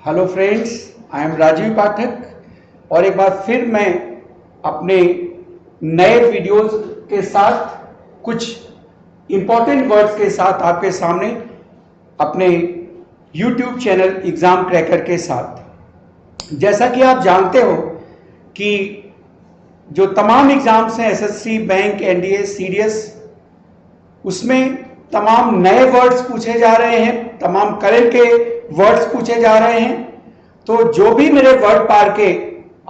Hello friends, I am Rajeev Pathak और एक बार फिर मैं अपने नए वीडियोस के साथ कुछ इंपॉर्टेंट वर्ड्स के साथ आपके सामने अपने यूट्यूब चैनल एग्जाम क्रैकर के साथ। जैसा कि आप जानते हो कि जो तमाम एग्जाम्स हैं एसएससी, बैंक, एनडीए, सीडीएस, उसमें तमाम नए वर्ड्स पूछे जा रहे हैं, तमाम करंट के वर्ड्स पूछे जा रहे हैं। तो जो भी मेरे वर्ड पार के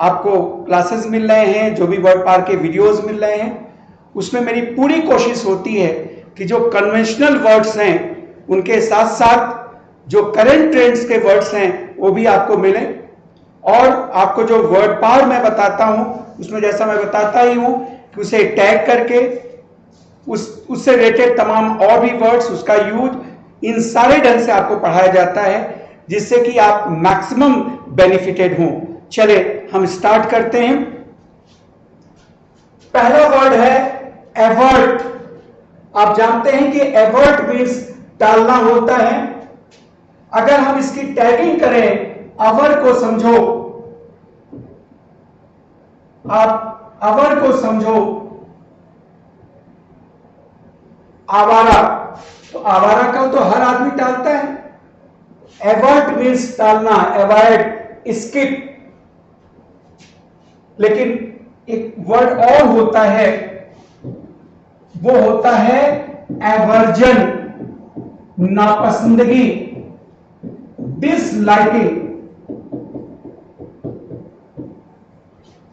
आपको क्लासेस मिल रहे हैं, जो भी वर्ड पार के वीडियोस मिल रहे हैं, उसमें मेरी पूरी कोशिश होती है कि जो कन्वेंशनल वर्ड्स हैं उनके साथ साथ जो करंट ट्रेंड्स के वर्ड्स हैं वो भी आपको मिलें। और आपको जो वर्ड पार मैं बताता हूं उसमें जैसा मैं बताता ही हूं कि उसे टैग करके उससे रिलेटेड तमाम और भी वर्ड्स, उसका यूज, इन सारे ढंग से आपको पढ़ाया जाता है जिससे कि आप मैक्सिमम बेनिफिटेड हों। चले हम स्टार्ट करते हैं। पहला वर्ड है एवर्ट। आप जानते हैं कि एवर्ट मीन्स टालना होता है। अगर हम इसकी टैगिंग करें, अवर को समझो, आप अवर को समझो आवारा, तो आवारा का तो हर आदमी टालता है। एवर्ट मीन्स टालना, एवॉइड, स्किप। लेकिन एक वर्ड और होता है, वो होता है एवर्जन, नापसंदगी, डिसलाइकिंग।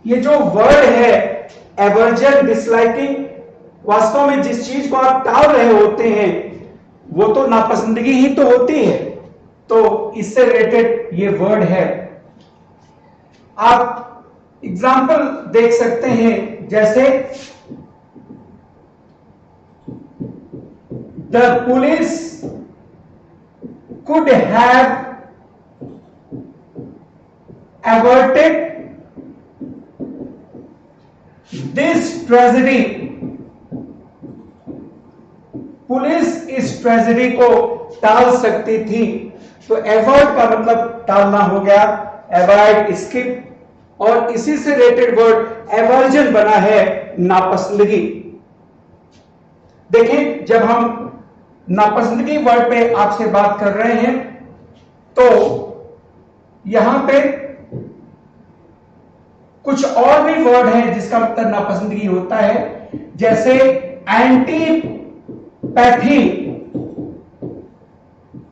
ये जो वर्ड है एवर्जन, डिसलाइकिंग, वास्तव में जिस चीज को आप टाल रहे होते हैं वो तो नापसंदगी ही तो होती है। तो इससे रिलेटेड ये वर्ड है। आप एग्जाम्पल देख सकते हैं, जैसे the police could have averted this tragedy. Police इस ट्रेजेडी को टाल सकती थी। तो एवर्ट का मतलब टालना हो गया, एवॉइड, स्किप। और इसी से रिलेटेड वर्ड एवर्जन बना है, नापसंदगी। देखिए, जब हम नापसंदगी वर्ड पे आपसे बात कर रहे हैं तो यहां पे कुछ और भी वर्ड हैं जिसका मतलब नापसंदगी होता है, जैसे एंटीपैथी।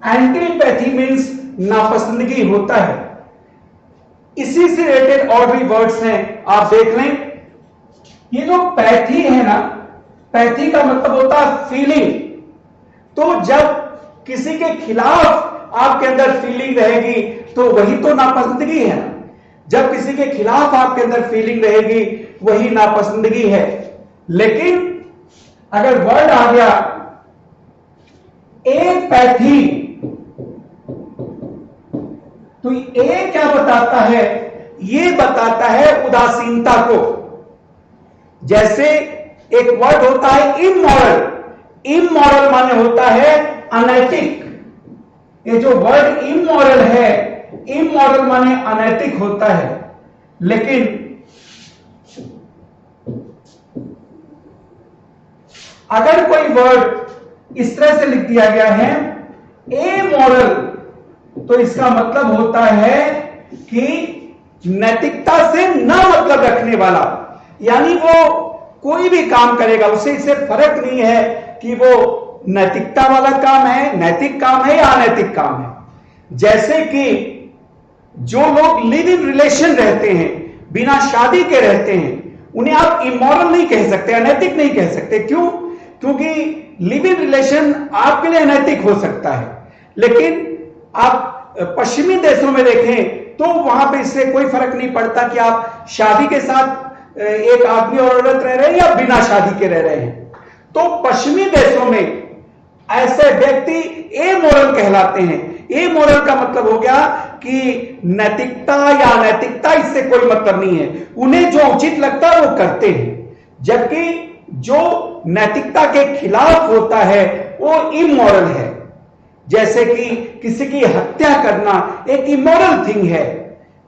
एंटीपैथी मीन्स नापसंदगी होता है। इसी से रिलेटेड और भी वर्ड्स हैं, आप देख लें। ये जो पैथी है ना, पैथी का मतलब होता है फीलिंग। तो जब किसी के खिलाफ आपके अंदर फीलिंग रहेगी तो वही तो नापसंदगी है ना। जब किसी के खिलाफ आपके अंदर फीलिंग रहेगी वही नापसंदगी है। लेकिन अगर वर्ड आ गया एपैथी, तो ए क्या बताता है? ये बताता है उदासीनता को। जैसे एक वर्ड होता है इमोरल। इमोरल माने होता है अनैतिक। ये जो वर्ड इमोरल है, इमोरल माने अनैतिक होता है। लेकिन अगर कोई वर्ड इस तरह से लिख दिया गया है एमोरल, तो इसका मतलब होता है कि नैतिकता से ना मतलब रखने वाला। यानी वो कोई भी काम करेगा, उसे इससे फर्क नहीं है कि वो नैतिकता वाला काम है, नैतिक काम है या अनैतिक काम है। जैसे कि जो लोग लिव इन रिलेशन रहते हैं, बिना शादी के रहते हैं, उन्हें आप इमोरल नहीं कह सकते, अनैतिक नहीं कह सकते। क्यों? क्योंकि लिव इन रिलेशन आपके लिए अनैतिक हो सकता है, लेकिन आप पश्चिमी देशों में देखें तो वहां पे इससे कोई फर्क नहीं पड़ता कि आप शादी के साथ एक आदमी और औरत रह रहे हैं या बिना शादी के रह रहे हैं। तो पश्चिमी देशों में ऐसे व्यक्ति एमोरल कहलाते हैं। एमोरल का मतलब हो गया कि नैतिकता या अनैतिकता इससे कोई मतलब नहीं है, उन्हें जो उचित लगता है वो करते हैं। जबकि जो नैतिकता के खिलाफ होता है वो इमोरल है। जैसे कि किसी की हत्या करना एक इमोरल थिंग है,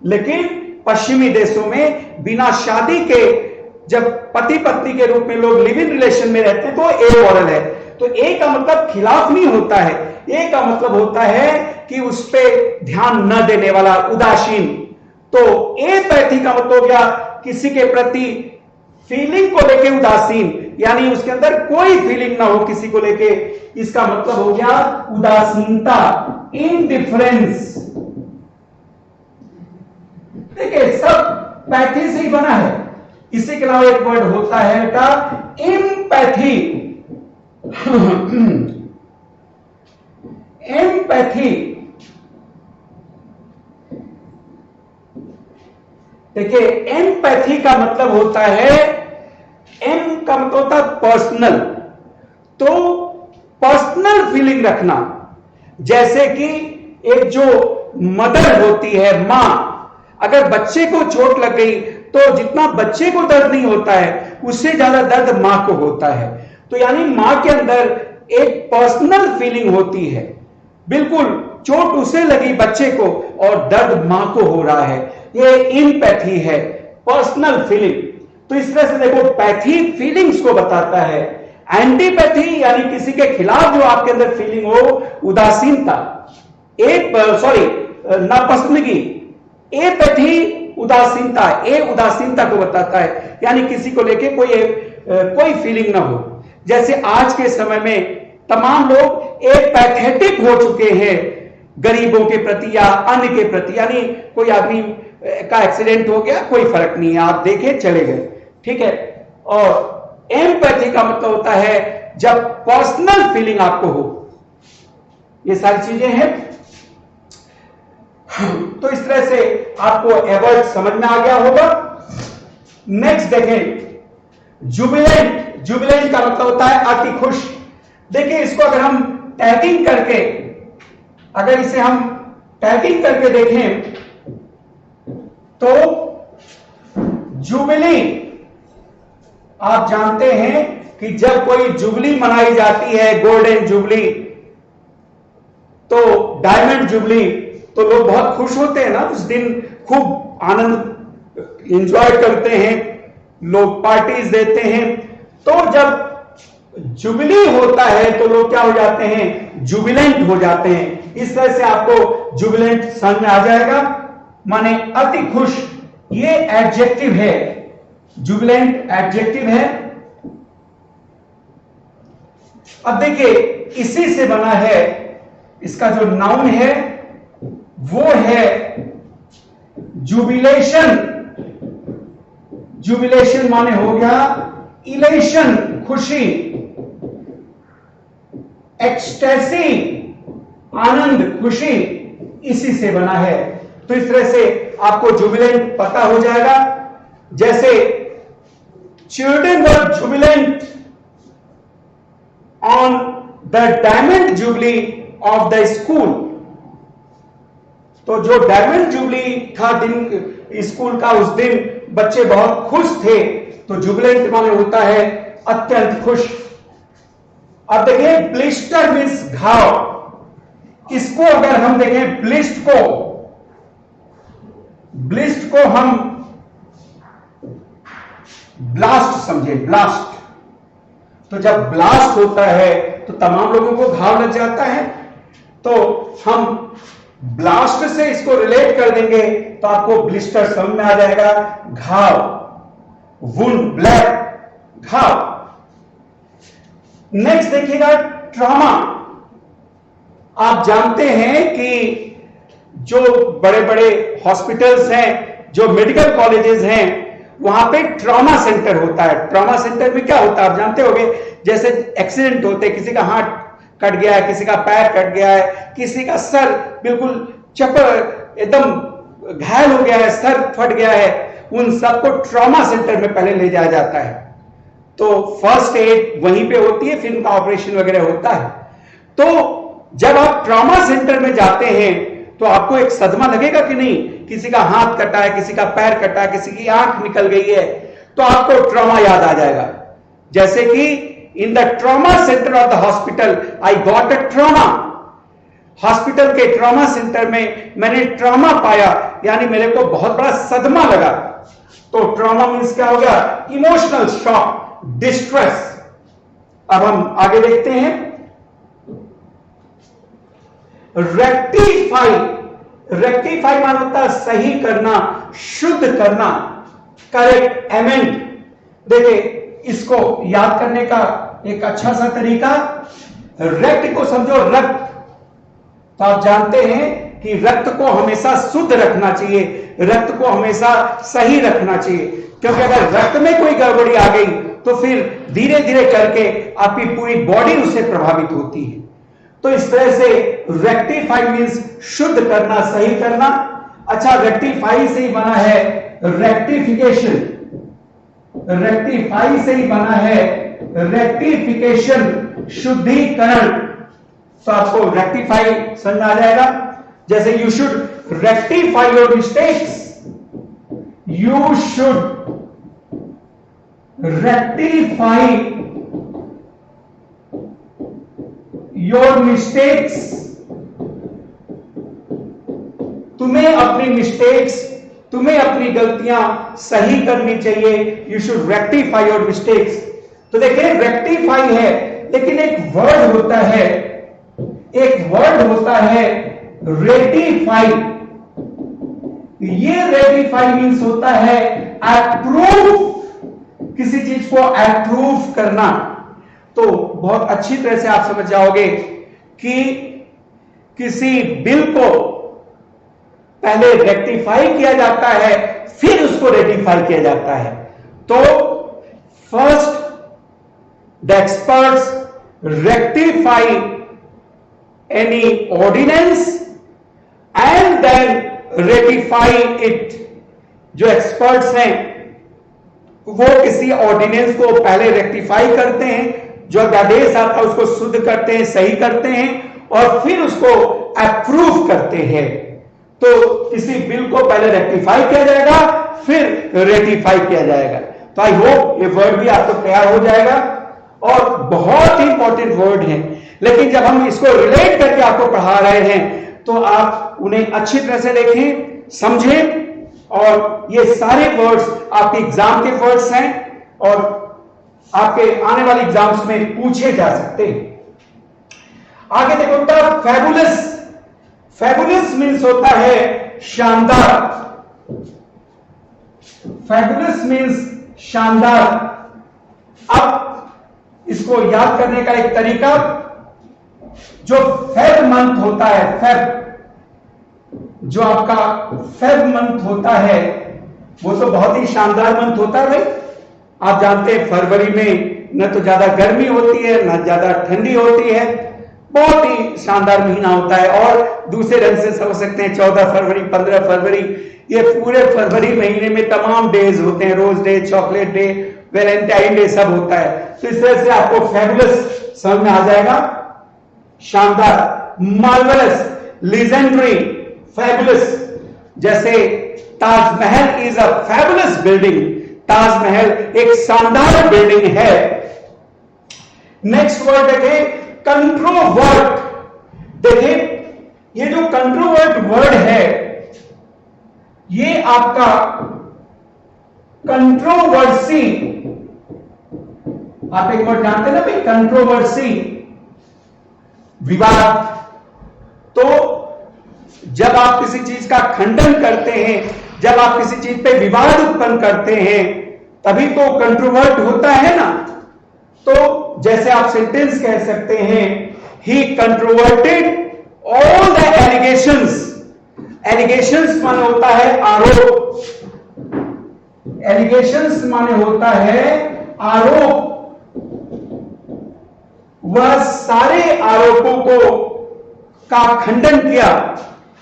लेकिन पश्चिमी देशों में बिना शादी के जब पति पत्नी के रूप में लोग लिव इन रिलेशन में रहते हैं तो एमोरल है। तो ए का मतलब खिलाफ नहीं होता है, ए का मतलब होता है कि उस पर ध्यान न देने वाला, उदासीन। तो एपैथी का मतलब हो गया किसी के प्रति फीलिंग को लेके उदासीन, यानी उसके अंदर कोई फीलिंग ना हो किसी को लेके, इसका मतलब हो गया उदासीनता, इनडिफरेंस। देखिए सब पैथी से ही बना है। इसी के अलावा एक वर्ड होता है बेटा एम्पैथी। एम्पैथी, देखिए एम्पैथी का मतलब होता है, एम का मतलब होता है पर्सनल, तो पर्सनल फीलिंग रखना। जैसे कि एक जो मदर होती है, मां, अगर बच्चे को चोट लग गई तो जितना बच्चे को दर्द नहीं होता है उससे ज्यादा दर्द मां को होता है। तो यानी मां के अंदर एक पर्सनल फीलिंग होती है, बिल्कुल चोट उसे लगी बच्चे को और दर्द मां को हो रहा है, ये एम्पैथी है, पर्सनल फीलिंग। तो इस तरह से देखो पैथी फीलिंग्स को बताता है, एंटीपैथी यानी किसी के खिलाफ जो आपके अंदर फीलिंग हो, उदासीनता, नापसंदगी। एपैथी उदासीनता, ए उदासीनता को बताता है, यानी किसी को लेके कोई फीलिंग ना हो। जैसे आज के समय में तमाम लोग एपैथेटिक हो चुके हैं गरीबों के प्रति या अन्य के प्रति, यानी कोई आदमी का एक्सीडेंट हो गया, कोई फर्क नहीं है, आप देखे चले गए, ठीक है। और एम्पैथी का मतलब होता है जब पर्सनल फीलिंग आपको हो। ये सारी चीजें हैं। तो इस तरह से आपको एवर्ड समझ में आ गया होगा। नेक्स्ट देखें जुबिलेंट। जुबिलेंट का मतलब होता है अति खुश। देखिए इसको अगर हम टैगिंग करके, अगर इसे हम टैगिंग करके देखें तो जुबली, आप जानते हैं कि जब कोई जुबली मनाई जाती है, गोल्डन जुबली, तो डायमंड जुबली, तो लोग बहुत खुश होते हैं ना, उस दिन खूब आनंद एंजॉय करते हैं, लोग पार्टीज देते हैं। तो जब जुबली होता है तो लोग क्या हो जाते हैं, जुबिलेंट हो जाते हैं। इस तरह से आपको जुबिलेंट समझ में आ जाएगा, माने अति खुश, ये एडजेक्टिव है, जुबिलेंट एडजेक्टिव है। अब देखिए इसी से बना है, इसका जो नाउन है वो है जुबिलेशन। जुबिलेशन माने हो गया इलेशन, खुशी, एक्सटेसी, आनंद, खुशी, इसी से बना है। तो इस तरह से आपको जुबिलेंट पता हो जाएगा। जैसे children were Jubilant on the diamond jubilee of the school. तो जो डायमंड जुबली था दिन स्कूल का, उस दिन बच्चे बहुत खुश थे। तो जुबिलेंट माने होता है अत्यंत खुश। अब देखिए ब्लिस्टर मीन्स घाव। इसको अगर हम देखें ब्लिस्ट को हम ब्लास्ट समझे, ब्लास्ट। तो जब ब्लास्ट होता है तो तमाम लोगों को घाव लग जाता है, तो हम ब्लास्ट से इसको रिलेट कर देंगे तो आपको ब्लिस्टर समझ में आ जाएगा, घाव, वुंड, ब्लैक, घाव। नेक्स्ट देखिएगा ट्रॉमा। आप जानते हैं कि जो बड़े बड़े हॉस्पिटल्स हैं, जो मेडिकल कॉलेजेस हैं, वहां पे ट्रॉमा सेंटर होता है। ट्रॉमा सेंटर में क्या होता है आप जानते होंगे, जैसे एक्सीडेंट होते हैं, किसी का हाथ कट गया है, किसी का पैर कट गया है, किसी का सर बिल्कुल चपर एकदम घायल हो गया है, सर फट गया है, उन सबको ट्रॉमा सेंटर में पहले ले जाया जाता है। तो फर्स्ट एड वहीं पे होती है, फिर उनका ऑपरेशन वगैरह होता है। तो जब आप ट्रॉमा सेंटर में जाते हैं तो आपको एक सदमा लगेगा कि नहीं, किसी का हाथ कटा है, किसी का पैर कटा है, किसी की आंख निकल गई है, तो आपको ट्रॉमा याद आ जाएगा। जैसे कि in the trauma centre of the hospital I got a trauma. Hospital के ट्रॉमा सेंटर में मैंने ट्रॉमा पाया, यानी मेरे को बहुत बड़ा सदमा लगा। तो ट्रॉमा मीन्स क्या हो गया? Emotional shock, distress. अब हम आगे देखते हैं। रेक्टिफाई, रेक्टिफाई मान होता है सही करना, शुद्ध करना, करेक्ट, एमेंड। देखिए इसको याद करने का एक अच्छा सा तरीका, रक्त को समझो रक्त। तो आप जानते हैं कि रक्त को हमेशा शुद्ध रखना चाहिए, रक्त को हमेशा सही रखना चाहिए, क्योंकि अगर रक्त में कोई गड़बड़ी आ गई तो फिर धीरे धीरे करके आपकी पूरी बॉडी उससे प्रभावित होती है। तो इस तरह से रेक्टिफाई मीन्स शुद्ध करना, सही करना। अच्छा, रेक्टिफाई से ही बना है रेक्टिफिकेशन, रेक्टिफाई से ही बना है रेक्टिफिकेशन, शुद्धिकरण। तो आपको रेक्टिफाई समझ आ जाएगा। जैसे you should rectify your mistakes, you should rectify your mistakes. तुम्हें अपनी मिस्टेक्स, तुम्हें अपनी गलतियां सही करनी चाहिए। You should rectify your mistakes. तो देखिए रेक्टिफाई है, लेकिन एक वर्ड होता है, एक वर्ड होता है रेटिफाई। ये रेटिफाई मीन्स होता है अप्रूव, किसी चीज को अप्रूव करना। तो बहुत अच्छी तरह से आप समझ जाओगे कि किसी बिल को पहले रेक्टिफाई किया जाता है, फिर उसको रेटिफाई किया जाता है। तो first the experts rectify any ordinance and then ratify it. जो एक्सपर्ट्स हैं वो किसी ऑर्डिनेंस को पहले रेक्टिफाई करते हैं, जो आदेश आता है उसको शुद्ध करते हैं, सही करते हैं, और फिर उसको अप्रूव करते हैं। तो किसी बिल को पहले रेक्टिफाई किया जाएगा, फिर रेटिफाई किया जाएगा। तो आई होप ये वर्ड भी आपको तैयार हो जाएगा, और बहुत ही इंपॉर्टेंट वर्ड है। लेकिन जब हम इसको रिलेट करके आपको पढ़ा रहे हैं तो आप उन्हें अच्छी तरह से देखें, समझें, और ये सारे वर्ड्स आपके एग्जाम के वर्ड्स हैं और आपके आने वाले एग्जाम्स में पूछे जा सकते हैं। आगे देखो, फैबुलस। फैबुलस मीन्स होता है शानदार, फैबुलस मीन्स शानदार। अब इसको याद करने का एक तरीका, जो फेब मंथ होता है, फेब, जो आपका फेब मंथ होता है वो तो बहुत ही शानदार मंथ होता है भाई। आप जानते हैं फरवरी में न तो ज्यादा गर्मी होती है न ज्यादा ठंडी होती है, बहुत ही शानदार महीना होता है। और दूसरे रंग से समझ सकते हैं 14 फरवरी, 15 फरवरी, ये पूरे फरवरी महीने में तमाम डेज होते हैं, rose day, chocolate day, Valentine day सब होता है। तो इस तरह से आपको फैबुलस समझ में आ जाएगा, शानदार, मार्वेलस, लीजेंडरी, फैबुलस। जैसे Taj Mahal is a fabulous building, Taj Mahal एक शानदार बिल्डिंग है। नेक्स्ट वर्ड देखें, कंट्रोवर्ट। देखिए ये जो कंट्रोवर्ट वर्ड है, ये आपका कंट्रोवर्सी, आप एक वर्ड जानते हैं ना भाई, कंट्रोवर्सी, विवाद। तो जब आप किसी चीज का खंडन करते हैं, जब आप किसी चीज पे विवाद उत्पन्न करते हैं, तभी तो कंट्रोवर्ट होता है ना। तो जैसे आप सेंटेंस कह सकते हैं, ही कंट्रोवर्टेड ऑल द एलिगेशंस। एलिगेशंस माने होता है आरोप, एलिगेशंस माने होता है आरोप। वह सारे आरोपों को का खंडन किया।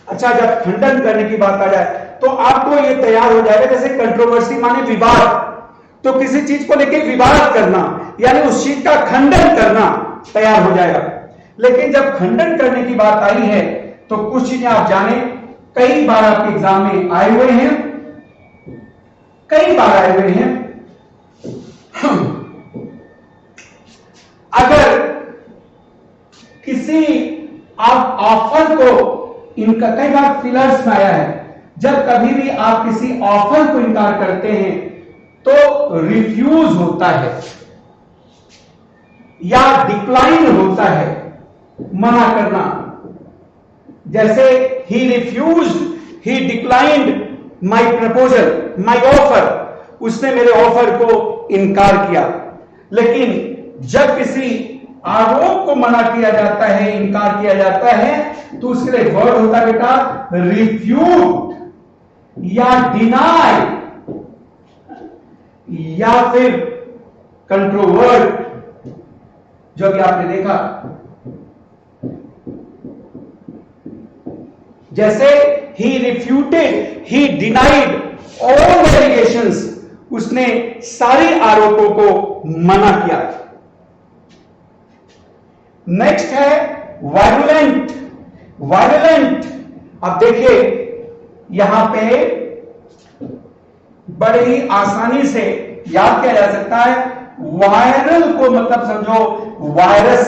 अच्छा, जब खंडन करने की बात आ जाए तो आपको यह तैयार हो जाएगा, जैसे कंट्रोवर्सी माने विवाद, तो किसी चीज को लेकर विवाद करना यानी उस चीज का खंडन करना तैयार हो जाएगा। लेकिन जब खंडन करने की बात आई है तो कुछ चीजें आप जाने, कई बार आपके एग्जाम में आए हुए हैं, कई बार आए हुए हैं। अगर किसी आप ऑफर को, इनका कई बार फिलर्स में आया है, जब कभी भी आप किसी ऑफर को इनकार करते हैं तो रिफ्यूज होता है या डिक्लाइन होता है, मना करना। जैसे ही रिफ्यूज्ड, ही declined my proposal, my offer, उसने मेरे ऑफर को इनकार किया। लेकिन जब किसी आरोप को मना किया जाता है, इनकार किया जाता है, तो उसके लिए वर्ड होता है बेटा रिफ्यूट या डिनाई या फिर कंट्रोवर्ट, जो भी आपने देखा। जैसे ही रिफ्यूटेड, ही डिनाइड ऑल एलिगेशंस, उसने सारे आरोपों को मना किया। नेक्स्ट है वायलेंट। वायलेंट, अब देखिए यहां पे बड़े ही आसानी से याद किया जा सकता है। वायरल को मतलब समझो वायरस,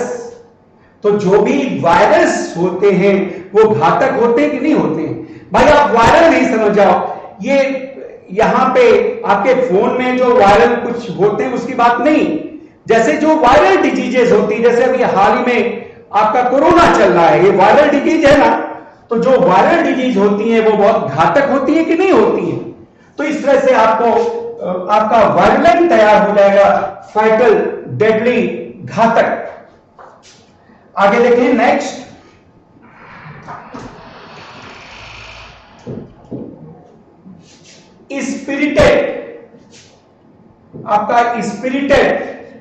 तो जो भी वायरस होते हैं वो घातक होते हैं कि नहीं होते हैं? भाई आप वायरल नहीं समझ जाओ, ये यहां पे आपके फोन में जो वायरल कुछ होते हैं उसकी बात नहीं। जैसे जो वायरल डिजीजेस होती है, जैसे अभी हाल ही में आपका कोरोना चल रहा है, ये वायरल डिजीज है ना, तो जो वायरल डिजीज होती है वो बहुत घातक होती है कि नहीं होती है? तो इस तरह से आपको आपका वायलेंट तैयार हो जाएगा, फैटल, डेडली, घातक। आगे देखें नेक्स्ट, स्पिरिटेड। आपका स्पिरिटेड,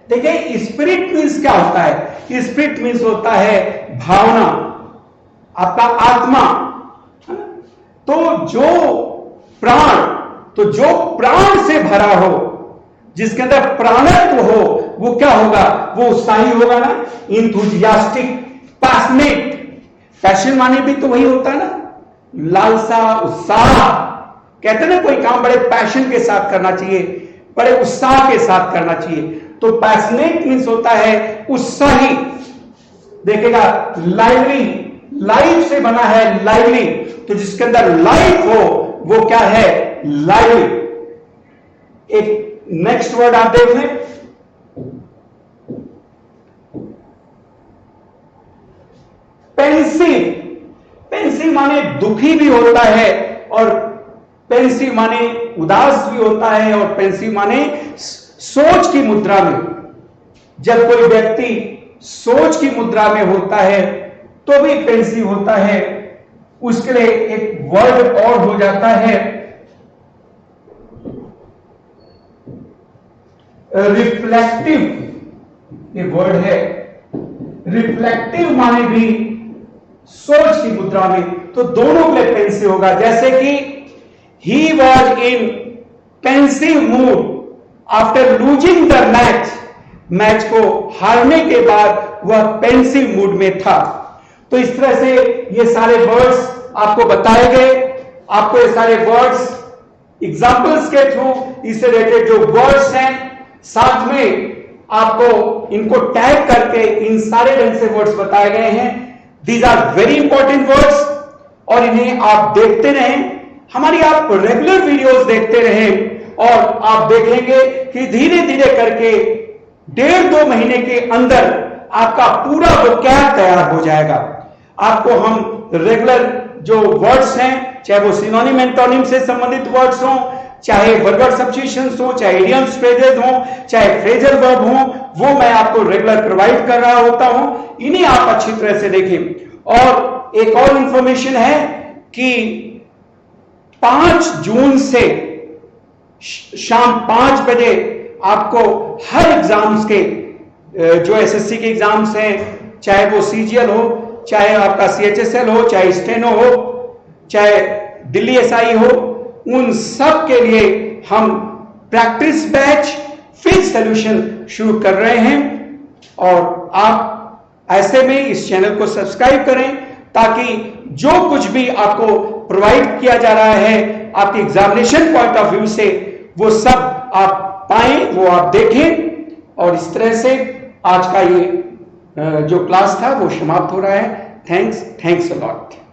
देखिए स्पिरिट मीन्स क्या होता है? स्पिरिट मीन्स होता है भावना, आपका आत्मा। तो जो प्राण से भरा हो, जिसके अंदर प्राणत्व हो, वो क्या होगा? वो उत्साही होगा ना, इंथुजियास्टिक, पैशनेट। पैशन माने भी तो वही होता है ना, लालसा, उत्साह। कहते हैं ना कोई काम बड़े पैशन के साथ करना चाहिए, बड़े उत्साह के साथ करना चाहिए। तो पैशनेट मीन्स होता है उत्साही। देखेगा लाइवली, लाइफ से बना है लाइवली, तो जिसके अंदर लाइफ हो वो क्या है? लाइवली। एक नेक्स्ट वर्ड आप देख लें, पेंसिव। पेंसिव माने दुखी भी होता है, और पेंसिव माने उदास भी होता है, और पेंसिव माने सोच की मुद्रा में। जब कोई व्यक्ति सोच की मुद्रा में होता है तो भी पेंसिव होता है। उसके लिए एक वर्ड और हो जाता है रिफ्लेक्टिव। ये वर्ड है रिफ्लेक्टिव, माने भी सोच की मुद्रा में। तो दोनों के लिए पेंसिव होगा। जैसे कि he was in pensive mood after losing the match. Match को हारने के बाद वह पेंसिव मूड में था। तो इस तरह से ये सारे वर्ड्स आपको बताए गए। आपको ये सारे वर्ड्स एग्जाम्पल्स के थ्रू, इससे रिलेटेड जो वर्ड्स हैं, साथ में आपको इनको टैग करके इन सारे ढंग से वर्ड्स बताए गए हैं। These are very important words, और इन्हें आप देखते रहें, हमारी आप रेगुलर वीडियोस देखते रहें, और आप देखेंगे कि धीरे धीरे करके 1.5-2 महीने के अंदर आपका पूरा वोकैब तैयार हो जाएगा। आपको हम रेगुलर जो वर्ड्स हैं, चाहे वो सिनोनिम एंटोनिम से संबंधित वर्ड्स हों, चाहे वर्ब सब्स्टिट्यूशंस हो, चाहे इडियम्स फ्रेजेस हो, चाहे फ्रेजल वर्ब हो, वो मैं आपको रेगुलर प्रोवाइड कर रहा होता हूं। इन्हें आप अच्छी तरह से देखें। और एक और इंफॉर्मेशन है कि 5 जून से शाम 5 बजे आपको हर एग्जाम्स के जो एसएससी के एग्जाम्स हैं, चाहे वो सीजीएल हो, चाहे आपका सीएचएसएल हो, चाहे स्टेनो हो, चाहे दिल्ली एसआई हो, उन सब के लिए हम प्रैक्टिस बैच फिर सॉल्यूशन शुरू कर रहे हैं। और आप ऐसे में इस चैनल को सब्सक्राइब करें, ताकि जो कुछ भी आपको प्रोवाइड किया जा रहा है आपके एग्जामिनेशन पॉइंट ऑफ व्यू से, वो सब आप पाएं, वो आप देखें। और इस तरह से आज का ये जो क्लास था वो समाप्त हो रहा है। Thanks a lot.